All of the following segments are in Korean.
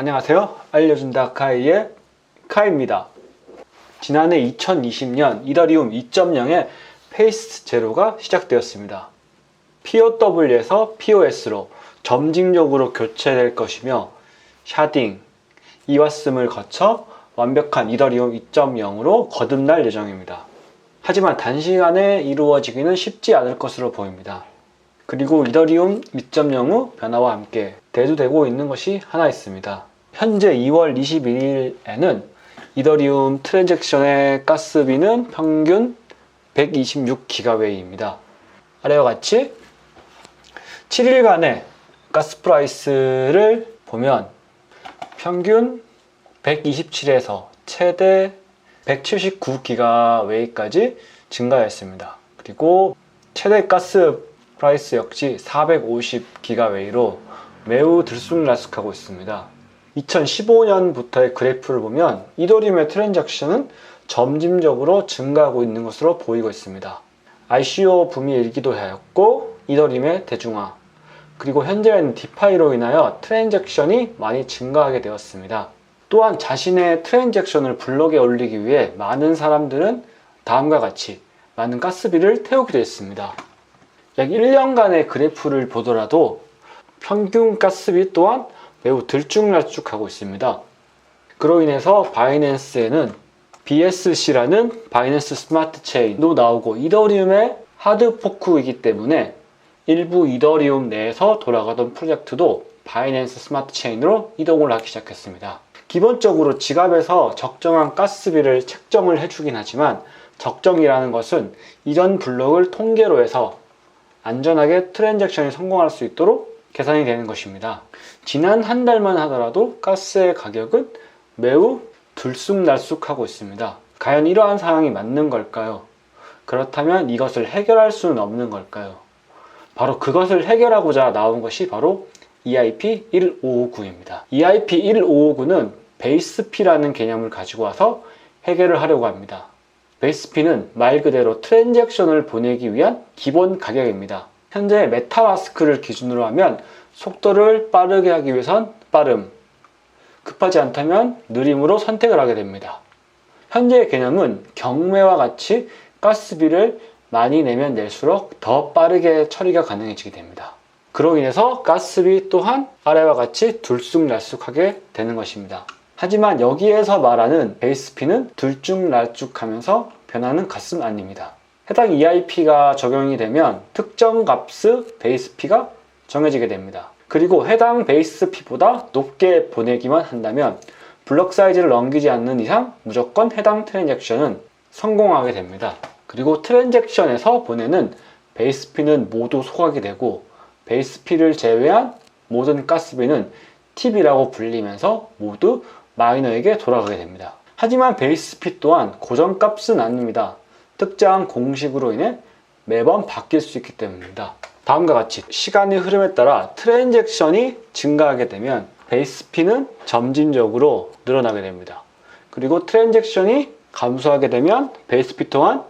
안녕하세요. 알려준다 카이의 카이입니다. 지난해 2020년 이더리움 2.0의 페이스 제로가 시작되었습니다. POW에서 POS로 점진적으로 교체될 것이며 샤딩, 이와씀을 거쳐 완벽한 이더리움 2.0으로 거듭날 예정입니다. 하지만 단시간에 이루어지기는 쉽지 않을 것으로 보입니다. 그리고 이더리움 2.0 후 변화와 함께 대두되고 있는 것이 하나 있습니다. 현재 2월 21일에는 이더리움 트랜잭션의 가스비는 평균 126기가웨이입니다. 아래와 같이 7일간의 가스 프라이스를 보면 평균 127에서 최대 179기가웨이까지 증가했습니다. 그리고 최대 가스 프라이스 역시 450기가웨이로 매우 들쑥날쑥하고 있습니다. 2015년부터의 그래프를 보면 이더리움의 트랜잭션은 점진적으로 증가하고 있는 것으로 보이고 있습니다. ICO 붐이 일기도 하였고 이더리움의 대중화, 그리고 현재는 디파이로 인하여 트랜잭션이 많이 증가하게 되었습니다. 또한 자신의 트랜잭션을 블록에 올리기 위해 많은 사람들은 다음과 같이 많은 가스비를 태우기도 했습니다. 약 1년간의 그래프를 보더라도 평균 가스비 또한 매우 들쭉날쭉하고 있습니다. 그로 인해서 바이낸스에는 BSC라는 바이낸스 스마트 체인도 나오고 이더리움의 하드 포크이기 때문에 일부 이더리움 내에서 돌아가던 프로젝트도 바이낸스 스마트 체인으로 이동을 하기 시작했습니다. 기본적으로 지갑에서 적정한 가스비를 책정을 해주긴 하지만 적정이라는 것은 이전 블록을 통계로 해서 안전하게 트랜잭션이 성공할 수 있도록 계산이 되는 것입니다. 지난 한 달만 하더라도 가스의 가격은 매우 들쑥날쑥하고 있습니다. 과연 이러한 상황이 맞는 걸까요? 그렇다면 이것을 해결할 수는 없는 걸까요? 바로 그것을 해결하고자 나온 것이 바로 EIP1559입니다. EIP1559는 베이스피라는 개념을 가지고 와서 해결을 하려고 합니다. 베이스피는 말 그대로 트랜잭션을 보내기 위한 기본 가격입니다. 현재 메타마스크를 기준으로 하면 속도를 빠르게 하기 위해선 빠름, 급하지 않다면 느림으로 선택을 하게 됩니다. 현재의 개념은 경매와 같이 가스비를 많이 내면 낼수록 더 빠르게 처리가 가능해지게 됩니다. 그로 인해서 가스비 또한 아래와 같이 들쑥날쑥하게 되는 것입니다. 하지만 여기에서 말하는 베이스피는 들쭉날쭉하면서 변하는 값은 아닙니다. 해당 EIP가 적용이 되면 특정 값의 베이스피가 정해지게 됩니다. 그리고 해당 베이스피보다 높게 보내기만 한다면 블록 사이즈를 넘기지 않는 이상 무조건 해당 트랜잭션은 성공하게 됩니다. 그리고 트랜잭션에서 보내는 베이스피는 모두 소각이 되고 베이스피를 제외한 모든 가스비는 팁이라고 불리면서 모두 마이너에게 돌아가게 됩니다. 하지만 베이스피 또한 고정값은 아닙니다. 특정한 공식으로 인해 매번 바뀔 수 있기 때문입니다. 다음과 같이 시간의 흐름에 따라 트랜잭션이 증가하게 되면 베이스피는 점진적으로 늘어나게 됩니다. 그리고 트랜잭션이 감소하게 되면 베이스피 또한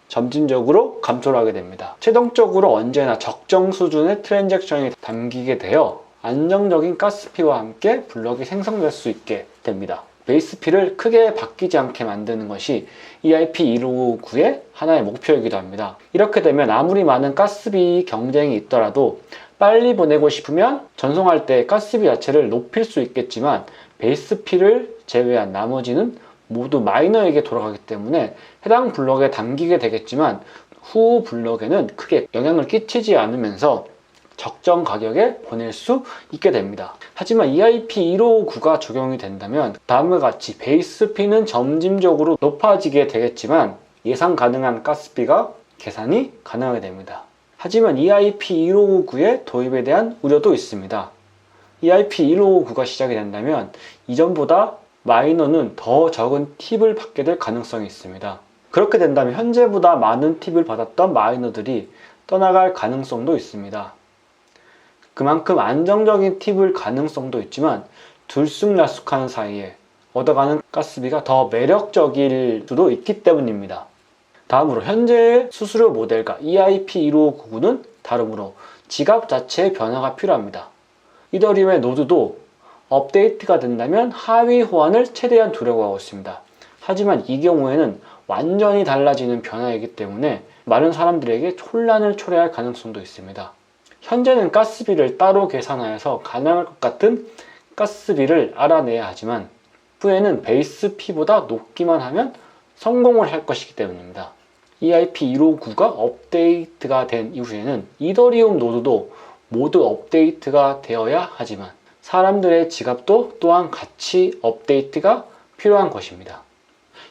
점진적으로 감소를 하게 됩니다. 최종적으로 언제나 적정 수준의 트랜잭션이 담기게 되어 안정적인 가스피와 함께 블록이 생성될 수 있게 됩니다. 베이스피를 크게 바뀌지 않게 만드는 것이 EIP1559의 하나의 목표이기도 합니다. 이렇게 되면 아무리 많은 가스비 경쟁이 있더라도 빨리 보내고 싶으면 전송할 때 가스비 자체를 높일 수 있겠지만 베이스피를 제외한 나머지는 모두 마이너에게 돌아가기 때문에 해당 블록에 담기게 되겠지만 후 블록에는 크게 영향을 끼치지 않으면서 적정 가격에 보낼 수 있게 됩니다. 하지만 EIP1559가 적용이 된다면 다음과 같이 베이스피는 점진적으로 높아지게 되겠지만 예상 가능한 가스비가 계산이 가능하게 됩니다. 하지만 EIP1559의 도입에 대한 우려도 있습니다. EIP1559가 시작이 된다면 이전보다 마이너는 더 적은 팁을 받게 될 가능성이 있습니다. 그렇게 된다면 현재보다 많은 팁을 받았던 마이너들이 떠나갈 가능성도 있습니다. 그만큼 안정적인 팁을 가능성도 있지만 들쑥날쑥한 사이에 얻어가는 가스비가 더 매력적일 수도 있기 때문입니다. 다음으로 현재의 수수료 모델과 EIP1599는 다르므로 지갑 자체의 변화가 필요합니다. 이더리움의 노드도 업데이트가 된다면 하위 호환을 최대한 두려고 하고 있습니다. 하지만 이 경우에는 완전히 달라지는 변화이기 때문에 많은 사람들에게 혼란을 초래할 가능성도 있습니다. 현재는 가스비를 따로 계산하여서 가능할 것 같은 가스비를 알아내야 하지만 후에는 베이스 피보다 높기만 하면 성공을 할 것이기 때문입니다. EIP159가 업데이트가 된 이후에는 이더리움 노드도 모두 업데이트가 되어야 하지만 사람들의 지갑도 또한 같이 업데이트가 필요한 것입니다.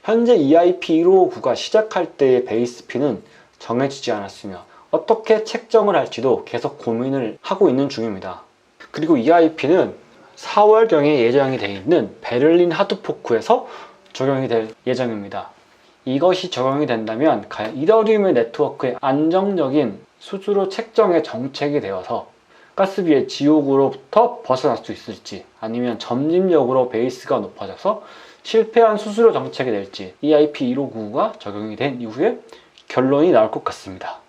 현재 EIP159가 시작할 때의 베이스 피는 정해지지 않았으며 어떻게 책정을 할지도 계속 고민을 하고 있는 중입니다. 그리고 EIP는 4월경에 예정이 되어 있는 베를린 하드포크에서 적용이 될 예정입니다. 이것이 적용이 된다면 이더리움의 네트워크의 안정적인 수수료 책정의 정책이 되어서 가스비의 지옥으로부터 벗어날 수 있을지 아니면 점진적으로 베이스가 높아져서 실패한 수수료 정책이 될지 EIP159가 적용이 된 이후에 결론이 나올 것 같습니다.